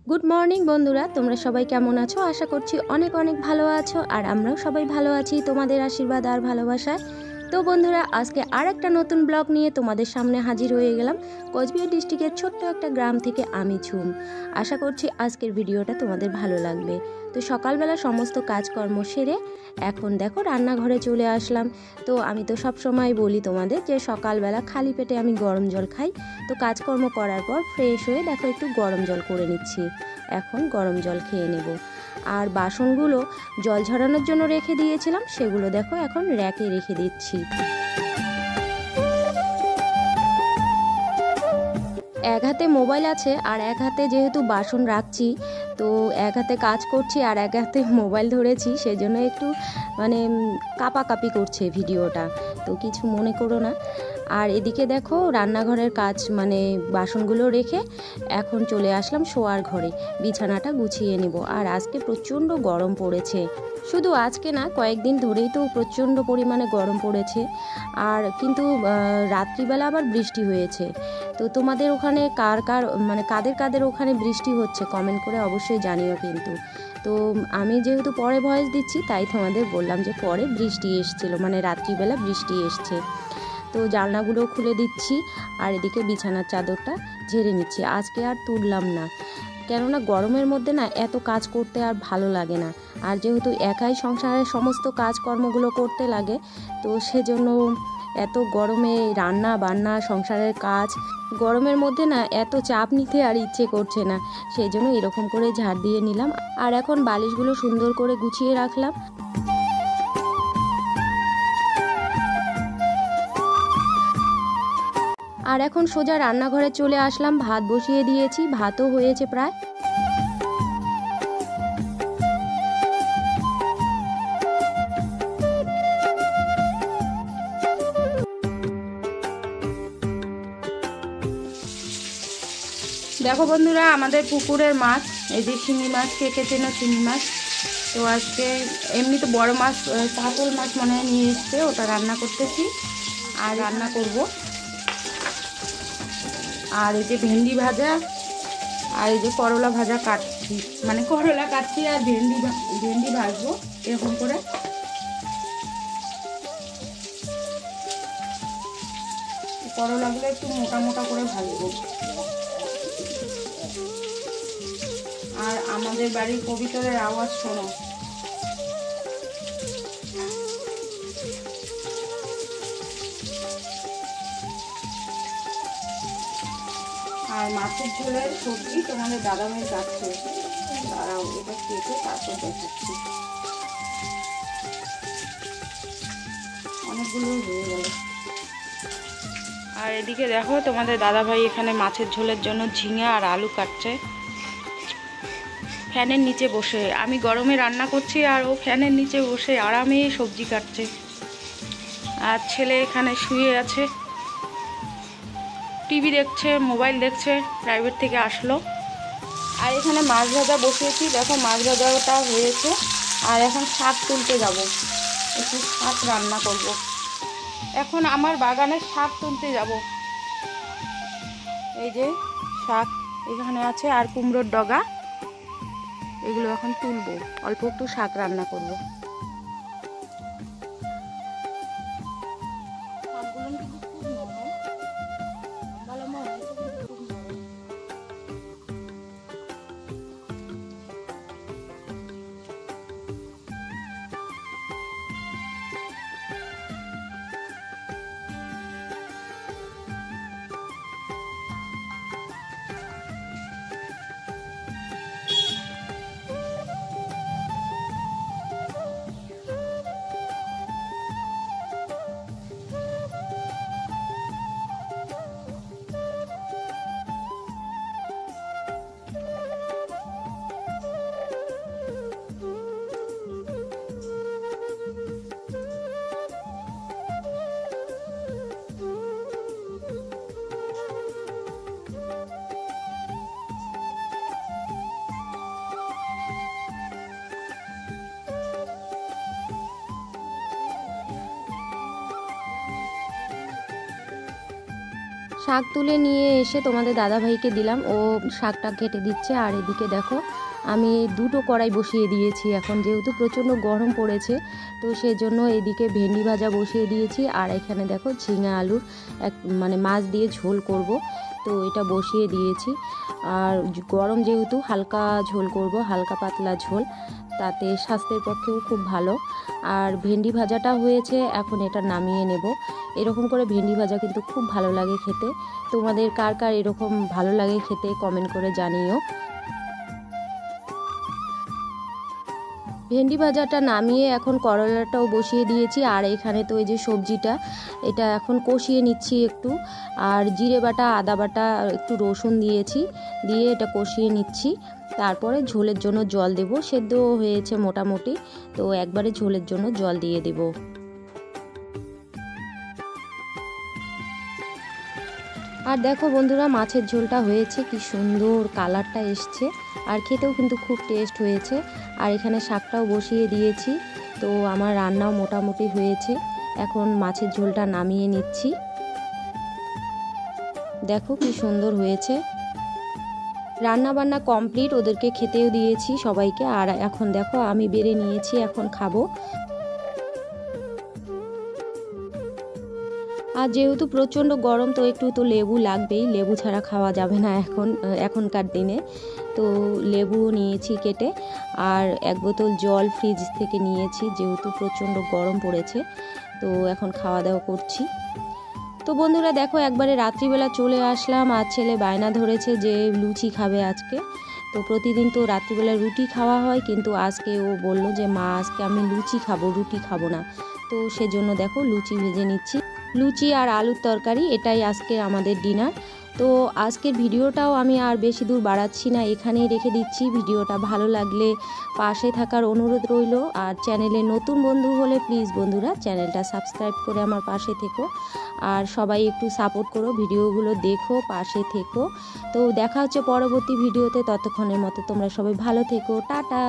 Good morning বন্ধুরা, তোমরা সবাই কেমন আছো? আশা করছি অনেক অনেক ভালো আছো। আর আমরাও সবাই ভালো আছি তোমাদের আশীর্বাদ আর ভালোবাসায়। তো বন্ধুরা, আজকে আর একটা নতুন ব্লগ নিয়ে তোমাদের সামনে হাজির হয়ে গেলাম। কোচবিহার ডিস্ট্রিক্টের ছোট্ট একটা গ্রাম থেকে আমি ঝুম। আশা করছি আজকের ভিডিওটা তোমাদের ভালো লাগবে। তো সকালবেলা সমস্ত কাজকর্ম সেরে এখন দেখো রান্নাঘরে চলে আসলাম। তো আমি তো সব সময় বলি তোমাদের যে সকালবেলা খালি পেটে আমি গরম জল খাই। তো কাজকর্ম করার পর ফ্রেশ হয়ে দেখো একটু গরম জল করে নিচ্ছি। এখন গরম জল খেয়ে নেব। আর বাসনগুলো জল ঝরানোর জন্য রেখে দিয়েছিলাম, সেগুলো দেখো এখন র্যাকে রেখে দিচ্ছি। এক হাতে মোবাইল আছে আর এক হাতে যেহেতু বাসন রাখছি, তো এক হাতে কাজ করছি আর এক হাতে মোবাইল ধরেছি, সেজন্য একটু কাঁপাকাঁপি করছে ভিডিওটা, তো কিছু মনে করো না। আর এদিকে দেখো রান্নাঘরের কাজ বাসনগুলো রেখে এখন চলে আসলাম শোয়ার ঘরে, বিছানাটা গুছিয়ে নেব। আর আজকে প্রচণ্ড গরম পড়েছে, শুধু আজকে না কয়েকদিন ধরেই তো প্রচণ্ড পরিমাণে গরম পড়েছে। আর কিন্তু রাত্রিবেলা আবার বৃষ্টি হয়েছে। তো তোমাদের ওখানে কাদের কাদের ওখানে বৃষ্টি হচ্ছে কমেন্ট করে অবশ্যই জানিও কিন্তু। তো আমি যেহেতু পরে ভয়েস দিচ্ছি তাই তোমাদের বললাম যে পরে বৃষ্টি এসছিল, রাত্রিবেলা বৃষ্টি এসছে। তো জানলাগুলো খুলে দিচ্ছি আর এদিকে বিছানার চাদরটা ঝেড়ে নিচ্ছি। আজকে আর তুললাম না, কেননা গরমের মধ্যে না এত কাজ করতে আর ভালো লাগে না। আর যেহেতু একাই সংসারের সমস্ত কাজকর্মগুলো করতে লাগে, তো সেজন্য এত গরমে রান্না বান্না সংসারের কাজ, গরমের মধ্যে না এত চাপ নিতে আর ইচ্ছে করছে না, সেই জন্য এরকম করে ঝাড় দিয়ে নিলাম। আর এখন বালিশগুলো সুন্দর করে গুছিয়ে রাখলাম। আর এখন সোজা রান্নাঘরে চলে আসলাম, ভাত বসিয়ে দিয়েছি, ভাতও হয়েছে প্রায়। দেখো বন্ধুরা, আমাদের পুকুরের মাছ, এই যে শিঙি মাছ, কে কে চেনো শিঙি মাছ। তো আজকে এমনি তো বড় মাছ, কাতল মাছ মনে হয় নিয়ে এসছে, ওটা রান্না করতেছি আর রান্না করব। আর এই যে ভেন্ডি ভাজা আর এই যে করলা ভাজা কাটছি, করলা কাটছি আর ভেন্ডি ভাজবো এরকম করে। করলাগুলো একটু মোটা মোটা করে ভাজবো। আর আমাদের বাড়ির কবিতরের আওয়াজ শোনো। আর মাছের ঝোলের সবজি তোমাদের দাদাভাই কাটছে, দাঁড়াও এটা কেটে তারপর দেখাচ্ছি। অনেকগুলো হয়ে গেল। আর এদিকে দেখো তোমাদের দাদাভাই এখানে মাছের ঝোলের জন্য ঝিঙে আর আলু কাটছে ফ্যানের নিচে বসে। আমি গরমে রান্না করছি আর ও ফ্যানের নিচে বসে আরামে সবজি কাটছে। আর ছেলে এখানে শুয়ে আছে, টিভি দেখছে, মোবাইল দেখছে, প্রাইভেট থেকে আসলো। আর এখানে মাছ ভাজা বসিয়েছি, দেখো মাছ ভাজাটা হয়েছে। আর এখন শাক তুলতে যাব, একটু শাক রান্না করব। এখন আমার বাগানের শাক তুলতে যাব। এই যে শাক এখানে আছে আর কুমড়োর ডগা, এগুলো এখন তুলবো, অল্প একটু শাক রান্না করব। শাক তুলে নিয়ে এসে তোমাদের দাদাভাইকে দিলাম, ও শাকটা কেটে দিচ্ছে। আর এদিকে দেখো আমি দুটো কড়াই বসিয়ে দিয়েছি, এখন যেহেতু প্রচণ্ড গরম পড়েছে তো সেজন্য এদিকে ভেন্ডি ভাজা বসিয়ে দিয়েছি। আর এখানে দেখো ঝিঙে আলুর মানে মাছ দিয়ে ঝোল করব, তো এটা বসিয়ে দিয়েছি। আর গরম যেহেতু হালকা ঝোল করব, হালকা পাতলা ঝোল, তাতে স্বাস্থ্যের পক্ষেও খুব ভালো। আর ভেন্ডি ভাজাটা হয়েছে, এখন এটা নামিয়ে নেব। এরকম করে ভেন্ডি ভাজা কিন্তু খুব ভালো লাগে খেতে। তোমাদের কার কার এরকম ভালো লাগে খেতে কমেন্ট করে জানিও। ভেন্ডি ভাজাটা নামিয়ে এখন করলাটাও বসিয়ে দিয়েছি। আর এখানে তো এই যে সবজিটা, এটা এখন কষিয়ে নিচ্ছি একটু। আর জিরে বাটা, আদা বাটা, একটু রসুন দিয়েছি, দিয়ে এটা কষিয়ে নিচ্ছি। তারপরে ঝোলের জন্য জল দেব, সেদ্ধ হয়েছে মোটামুটি, তো একবারে ঝোলের জন্য জল দিয়ে দেব। আর দেখো বন্ধুরা, মাছের ঝোলটা হয়েছে, কি সুন্দর কালারটা এসছে, আর খেতেও কিন্তু খুব টেস্ট হয়েছে। আর এখানে শাকটাও বসিয়ে দিয়েছি, তো আমার রান্নাও মোটামুটি হয়েছে। এখন মাছের ঝোলটা নামিয়ে নিচ্ছি। দেখো কি সুন্দর হয়েছে। রান্না বান্না কমপ্লিট, ওদেরকে খেতেও দিয়েছি সবাইকে। আর এখন দেখো আমি বেড়ে নিয়েছি, এখন খাবো। আর যেহেতু প্রচণ্ড গরম, তো একটু তো লেবু লাগবেই, লেবু ছাড়া খাওয়া যাবে না এখনকার দিনে। তো লেবুও নিয়েছি কেটে, আর এক বোতল জল ফ্রিজ থেকে নিয়েছি, যেহেতু প্রচণ্ড গরম পড়েছে। তো এখন খাওয়া দাওয়া করছি। তো বন্ধুরা দেখো, একবারে রাত্রিবেলা চলে আসলাম। আর ছেলে বায়না ধরেছে যে লুচি খাবে আজকে। তো প্রতিদিন তো রাত্রিবেলা রুটি খাওয়া হয়, কিন্তু আজকে ও বলল যে মা আজকে আমি লুচি খাবো, রুটি খাবো না। তো সেজন্য দেখো লুচি ভেজে নিচ্ছি। লুচি আর আলুর তরকারি, এটাই আজকে আমাদের ডিনার। তো আজকের ভিডিওটাও আমি আর বেশি দূর বাড়াচ্ছি না, এখানেই রেখে দিচ্ছি। ভিডিওটা ভালো লাগলে পাশে থাকার অনুরোধ রইল। আর চ্যানেলে নতুন বন্ধু হলে প্লিজ বন্ধুরা চ্যানেলটা সাবস্ক্রাইব করে আমার পাশে থেকো। আর সবাই একটু সাপোর্ট করো, ভিডিওগুলো দেখো, পাশে থেকো। তো দেখা হচ্ছে পরবর্তী ভিডিওতে, ততক্ষণের মতো তোমরা সবাই ভালো থেকো, টাটা।